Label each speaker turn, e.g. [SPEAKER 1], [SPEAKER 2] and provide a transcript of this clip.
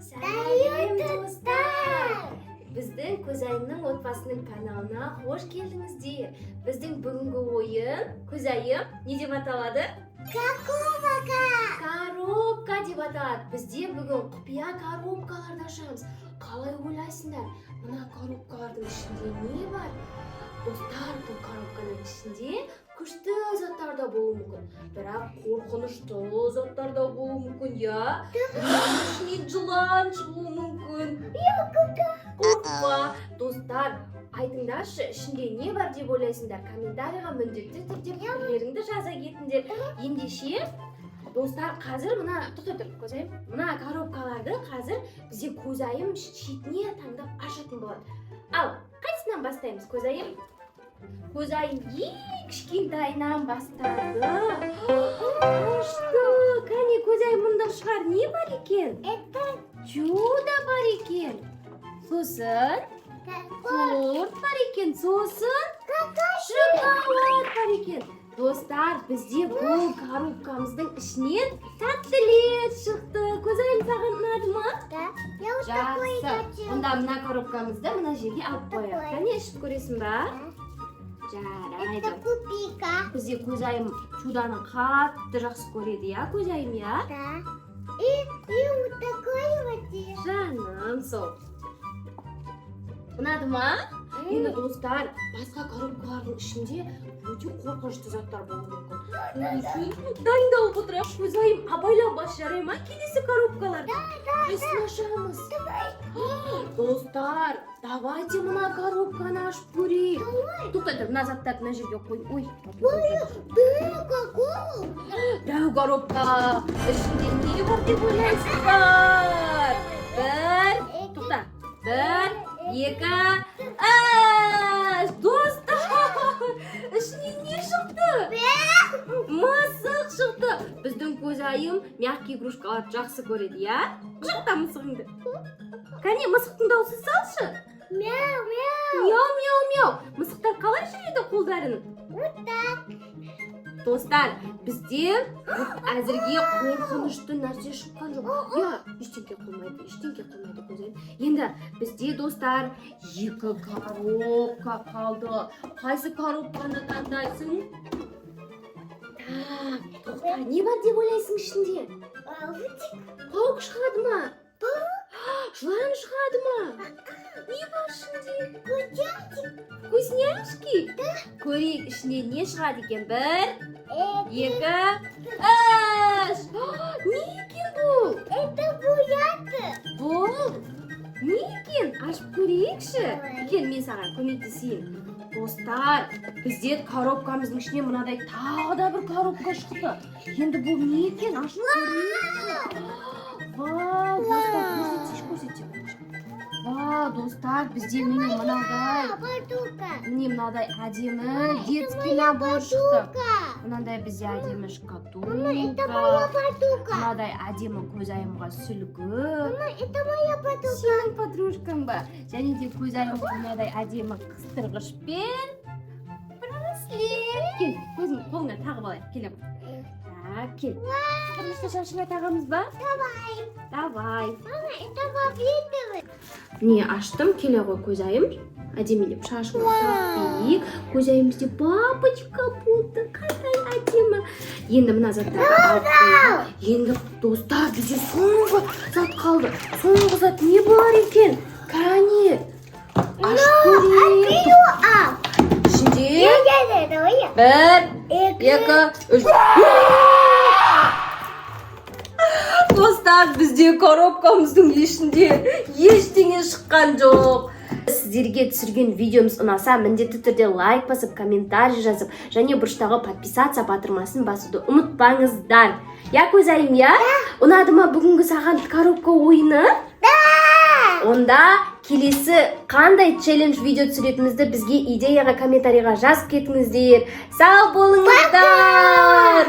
[SPEAKER 1] Сәлем достар! Біздің Көзайымның отбасының каналына қош келдіңіздер. Біздің бүгінгі ойын Көзайым не деп аталады? Коробка деп аталады. Бізде бүгін құпия коробкаларды ашамыз. Қалай ойлайсыңдар? Мына коробкалардың ішінде не бар? Достар, бұл коробканың ішінде күшті заттар да болуы мүмкін. Бірақ қорқынышты заттар да болуы мүмкін, я? Ішінен жылан шығуы мүмкін. Қорықпа. Достар, айтыңдаршы, ішінде не бар деп ойлайсыңдар? Комментарийға міндетті түрде пікірлеріңді жаза кетіңдер. Ендеше, достар, қазір мына Көзайым, мына коробкаларды қазір бізде Көзайым шетіне таңдап ашатын болады. Ал, қайсынан бастаймыз, Көзайым? Көзайым ең кішкентайынан бастады. Ашты. Кәне, Көзайым мұнда шығар не бар екен? Чудо бар екен. Сосын торт бар екен. Сосын шоколад бар екен. Достар, бізде бұл коробкамыздың ішінен тәттілер шықты. Көзайым, саған ұнады ма? Жақсы. Онда мына коробкамызды мына жерге алып қояйық. Кәне, ішіп көресің ба? Жарайды. Бізде Көзайым чудоны қатты жақсы көреді, я, Көзайым, я? Жаным, сол. Ұнады ма? Енді достар, басқа коробкалардың ішінде өте қорқынышты заттар болуы мүмкін. Дайындалып отырайық. Көзайым, абайлап бас, жарай ма? Келесі коробкалар. Қайсысын ашамыз? Достар, давайте мына коробканы ашып көрейік. Тоқтайды, мына заттарды мына жерге қой. Ой, дәу коробка. Ішінде не бар деп ойлайсыздар? Тоқта. 1, 2, достар, ішінен не шықты? Мысық шықты. Біздің Көзайым мягкий игрушкаларды жақсы көреді, я? Құшақта мысығыңды. Кәне, мысықтың дауысын салшы. Мяу, мяу. Мяу, мяу, мяу. Мысықтар қалай жүреді қолдарын? Достар, бізде әзірге қорқынышты нәрсе шыққан жоқ. Я, ештеңке қылмайды, Көзайым. Енді бізде достар 2 коробка қалды. Қайсы коробканы таңдайсың? Тоқта, не бар деп ойлайсың ішінде? Паук шығады ма? Жылан шығады ма? Не бар ішінде? Вкусняшки? Көрейік, ішінде не шығады екен? 1, 2, 3. Не екен бұл? Это буяты. Бұл? Не екен? Ашып көрейікші. Екен, мен саған көмектесейін. Достар, бізде коробкамыздың ішіне мынадай тағы да бір коробка шықты. Енді бұл не екен? Ашып көрейікші. Вау, достар, көрсетші. Вау, достар, бізде міне мынадай әдемі детский набор шықты. Мынандай бізде әдемі шкатулка. Мынадай әдемі Көзайымға сүлгі. Сенің подружкаң ба? Және де Көзайымға мынадай әдемі қыстырғышпен браслет. Кел, көзіңді қолыңа тағып алайық. Келем. Так, кел. Қыстырғышты шашыңа тағамыз ба? Давай. Не, аштым, келе ғой Көзайым. Әдемелеп шашыңа тағып. Көзайым бізде бабочка болды. Қандай әдемі. Енді мына заттарды алып қойып. Енді достар, бізде соңғы зат қалды. Соңғы зат не бар екен? Кәне. Ашып көрейік. Ішінде 1, 2, 3. Достар, бізде коробкамыздың ішінде ештеңе шыққан жоқ. Сіздерге түсірген видеомыз ұнаса, міндетті түрде лайк басып, комментарий жазып, және бұрыштағы подписация батырмасын басуды ұмытпаңыздар. Я, Көзайым, я? Ұнады ма бүгінгі саған коробка ойыны? Онда келесі қандай челлендж видео түсіретінізді бізге идеяға комментарийға жазып кетіңіздер. Сау болыңыздар!